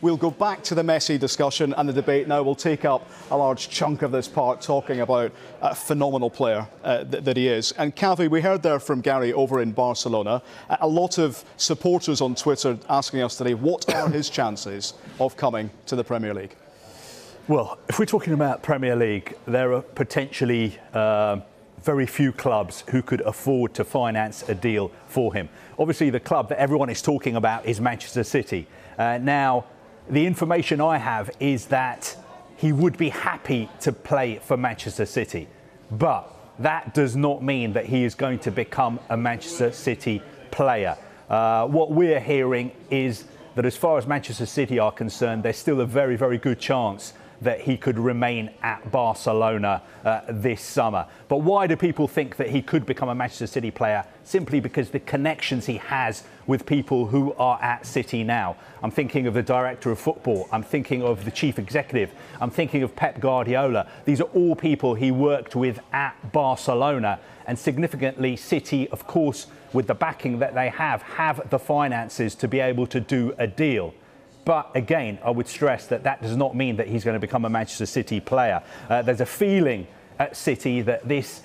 We'll go back to the Messi discussion and the debate now. We'll take up a large chunk of this part talking about a phenomenal player that he is. And Kaveh, we heard there from Gary over in Barcelona. A lot of supporters on Twitter asking us today, what are his chances of coming to the Premier League? Well, if we're talking about Premier League, there are potentially very few clubs who could afford to finance a deal for him. Obviously, the club that everyone is talking about is Manchester City. Now, the information I have is that he would be happy to play for Manchester City, but that does not mean that he is going to become a Manchester City player. What we're hearing is that as far as Manchester City are concerned, there's still a very, very good chance that he could remain at Barcelona this summer. But why do people think that he could become a Manchester City player? Simply because the connections he has with people who are at City now. I'm thinking of the director of football. I'm thinking of the chief executive. I'm thinking of Pep Guardiola. These are all people he worked with at Barcelona. And significantly, City, of course, with the backing that they have the finances to be able to do a deal. But again, I would stress that that does not mean that he's going to become a Manchester City player. There's a feeling at City that this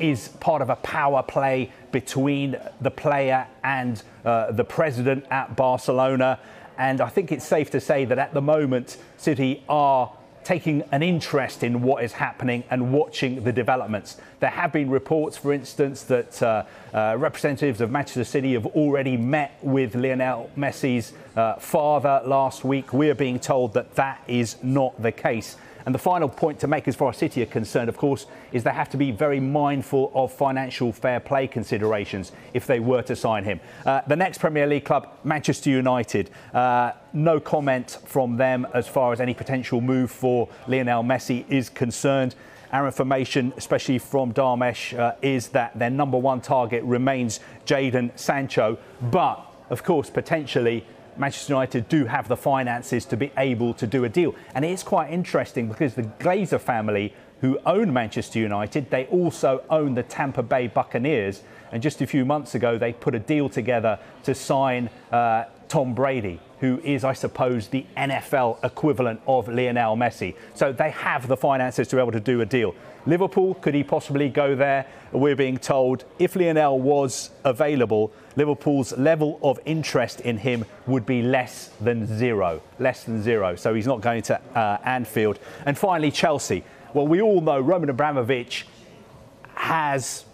is part of a power play between the player and the president at Barcelona. And I think it's safe to say that at the moment, City are taking an interest in what is happening and watching the developments. There have been reports, for instance, that representatives of Manchester City have already met with Lionel Messi's father last week. We're being told that that is not the case. And the final point to make as far as City are concerned, of course, is they have to be very mindful of financial fair play considerations if they were to sign him. The next Premier League club, Manchester United. No comment from them as far as any potential move for Lionel Messi is concerned. Our information, especially from Dharmesh, is that their number one target remains Jadon Sancho. But, of course, potentially, Manchester United do have the finances to be able to do a deal. And it is quite interesting because the Glazer family, who own Manchester United, they also own the Tampa Bay Buccaneers. And just a few months ago, they put a deal together to sign Tom Brady, who is, I suppose, the NFL equivalent of Lionel Messi. So they have the finances to be able to do a deal. Liverpool, could he possibly go there? We're being told if Lionel was available, Liverpool's level of interest in him would be less than zero. Less than zero. So he's not going to Anfield. And finally, Chelsea. Well, we all know Roman Abramovich has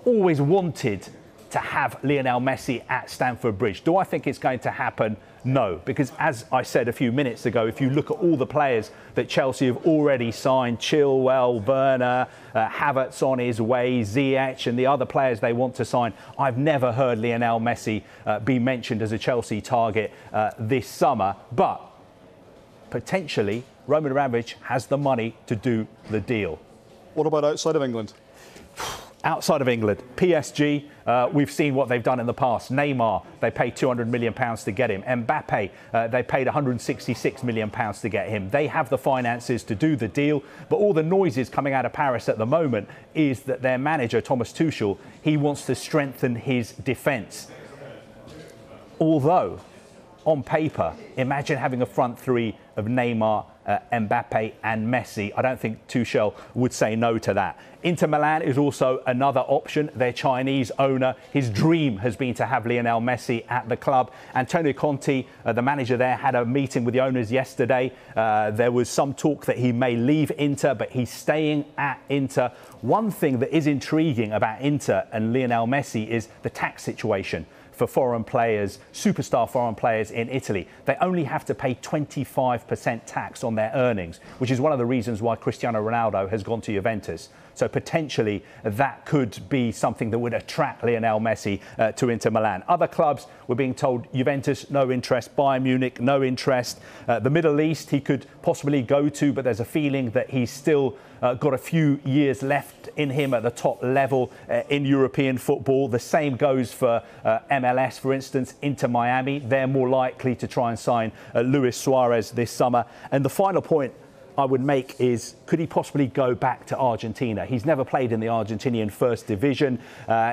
always wanted to have Lionel Messi at Stamford Bridge. Do I think it's going to happen? No, because as I said a few minutes ago, if you look at all the players that Chelsea have already signed, Chilwell, Werner, Havertz on his way, Ziyech and the other players they want to sign, I've never heard Lionel Messi be mentioned as a Chelsea target this summer. But potentially, Roman Abramovich has the money to do the deal. What about outside of England? Outside of England, PSG, we've seen what they've done in the past. Neymar, they paid £200 million to get him. Mbappe, they paid £166 million to get him. They have the finances to do the deal, but all the noises coming out of Paris at the moment is that their manager, Thomas Tuchel, he wants to strengthen his defence. Although, on paper, imagine having a front three of Neymar, Mbappe and Messi. I don't think Tuchel would say no to that. Inter Milan is also another option. Their Chinese owner, his dream has been to have Lionel Messi at the club. Antonio Conte, the manager there, had a meeting with the owners yesterday. There was some talk that he may leave Inter, but he's staying at Inter. One thing that is intriguing about Inter and Lionel Messi is the tax situation for foreign players, superstar foreign players in Italy. They only have to pay 25% tax on their earnings, which is one of the reasons why Cristiano Ronaldo has gone to Juventus. So potentially that could be something that would attract Lionel Messi to Inter Milan. Other clubs were being told Juventus, no interest. Bayern Munich, no interest. The Middle East, he could possibly go to, but there's a feeling that he's still got a few years left in him at the top level in European football. The same goes for MLS, for instance, Inter Miami. They're more likely to try and sign Luis Suarez this summer. And the final point I would make is, could he possibly go back to Argentina? He's never played in the Argentinian First Division.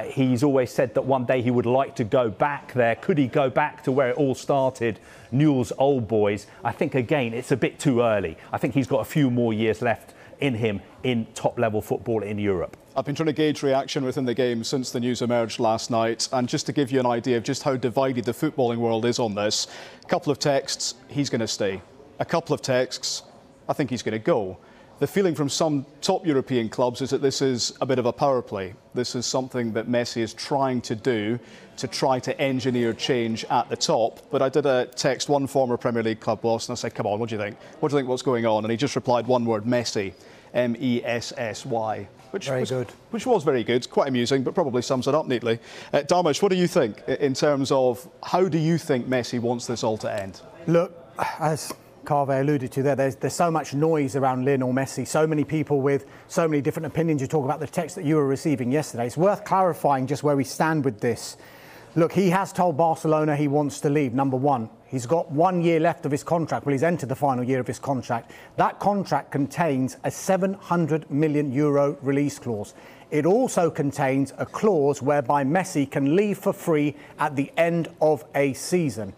He's always said that one day he would like to go back there. Could he go back to where it all started, Newell's Old Boys? I think, again, it's a bit too early. I think he's got a few more years left in him in top-level football in Europe. I've been trying to gauge reaction within the game since the news emerged last night, and just to give you an idea of just how divided the footballing world is on this, a couple of texts, he's going to stay. A couple of texts, I think he's going to go. The feeling from some top European clubs is that this is a bit of a power play. This is something that Messi is trying to do to try to engineer change at the top. But I did text one former Premier League club boss and I said, come on, what do you think? What do you think what's going on? And he just replied one word, Messi, M-E-S-S-Y. Which was very good, quite amusing, but probably sums it up neatly. Dharmesh, what do you think in terms of how do you think Messi wants this all to end? Look, as Kaveh alluded to there, there's so much noise around Lionel Messi, so many people with so many different opinions. You talk about the text that you were receiving yesterday. It's worth clarifying just where we stand with this. Look, he has told Barcelona he wants to leave, number one. He's got 1 year left of his contract. Well, he's entered the final year of his contract. That contract contains a €700 million release clause. It also contains a clause whereby Messi can leave for free at the end of a season.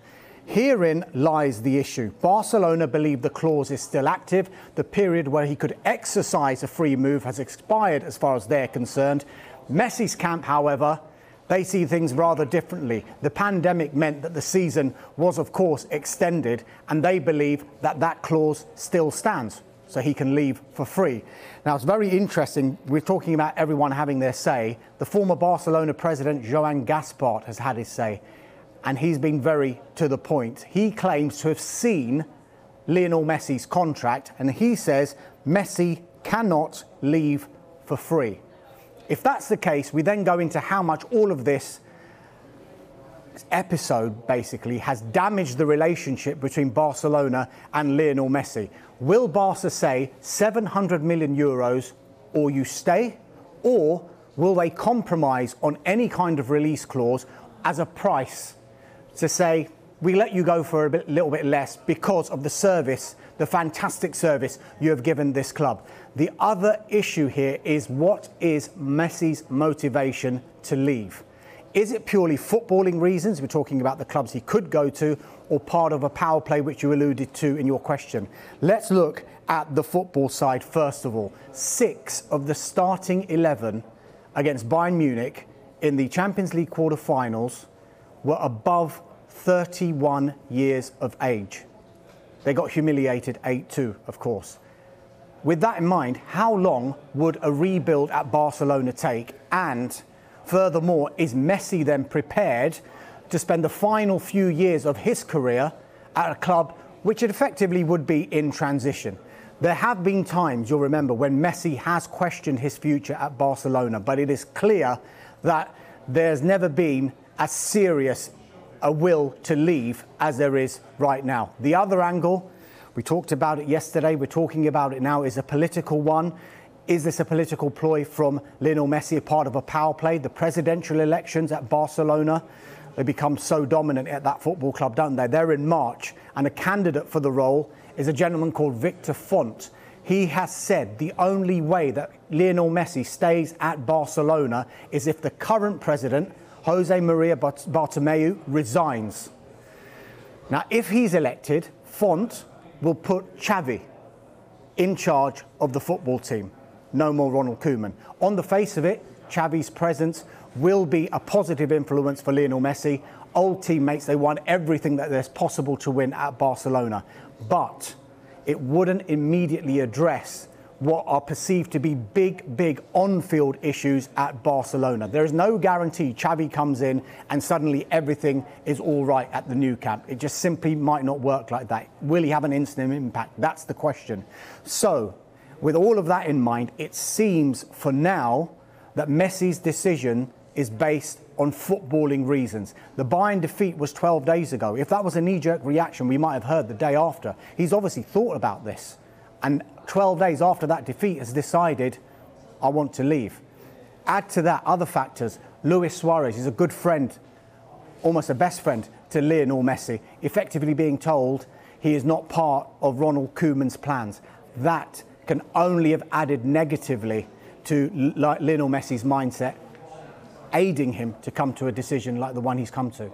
Herein lies the issue. Barcelona believe the clause is still active. The period where he could exercise a free move has expired as far as they're concerned. Messi's camp, however, they see things rather differently. The pandemic meant that the season was, of course, extended, and they believe that that clause still stands, so he can leave for free. Now, it's very interesting. We're talking about everyone having their say. The former Barcelona president, Joan Gaspart, has had his say, and he's been very to the point. He claims to have seen Lionel Messi's contract, and he says Messi cannot leave for free. If that's the case, we then go into how much all of this episode basically has damaged the relationship between Barcelona and Lionel Messi. Will Barca say €700 million or you stay? Or will they compromise on any kind of release clause as a price to say, we let you go for a little bit less because of the service, the fantastic service you have given this club? The other issue here is, what is Messi's motivation to leave? Is it purely footballing reasons? We're talking about the clubs he could go to, or part of a power play, which you alluded to in your question. Let's look at the football side first of all. 6 of the starting 11 against Bayern Munich in the Champions League quarter-finals were above 31 years of age. They got humiliated 8-2, of course. With that in mind, how long would a rebuild at Barcelona take? And furthermore, is Messi then prepared to spend the final few years of his career at a club which it effectively would be in transition? There have been times, you'll remember, when Messi has questioned his future at Barcelona, but it is clear that there's never been as serious a will to leave as there is right now. The other angle, we talked about it yesterday, we're talking about it now, is a political one. Is this a political ploy from Lionel Messi, a part of a power play? The presidential elections at Barcelona, they become so dominant at that football club, don't they? They're in March, and a candidate for the role is a gentleman called Victor Font. He has said the only way that Lionel Messi stays at Barcelona is if the current president, Jose Maria Bartomeu, resigns. Now, if he's elected, Font will put Xavi in charge of the football team. No more Ronald Koeman. On the face of it, Xavi's presence will be a positive influence for Lionel Messi. Old teammates, they won everything that there's possible to win at Barcelona. But it wouldn't immediately address what are perceived to be big on-field issues at Barcelona. There is no guarantee Xavi comes in and suddenly everything is all right at the new camp. It just simply might not work like that. Will he have an instant impact? That's the question. So, with all of that in mind, it seems for now that Messi's decision is based on footballing reasons. The Bayern defeat was 12 days ago. If that was a knee-jerk reaction, we might have heard the day after. He's obviously thought about this. And 12 days after that defeat has decided, I want to leave. Add to that other factors. Luis Suarez is a good friend, almost a best friend to Lionel Messi, effectively being told he is not part of Ronald Koeman's plans. that can only have added negatively to Lionel Messi's mindset, aiding him to come to a decision like the one he's come to.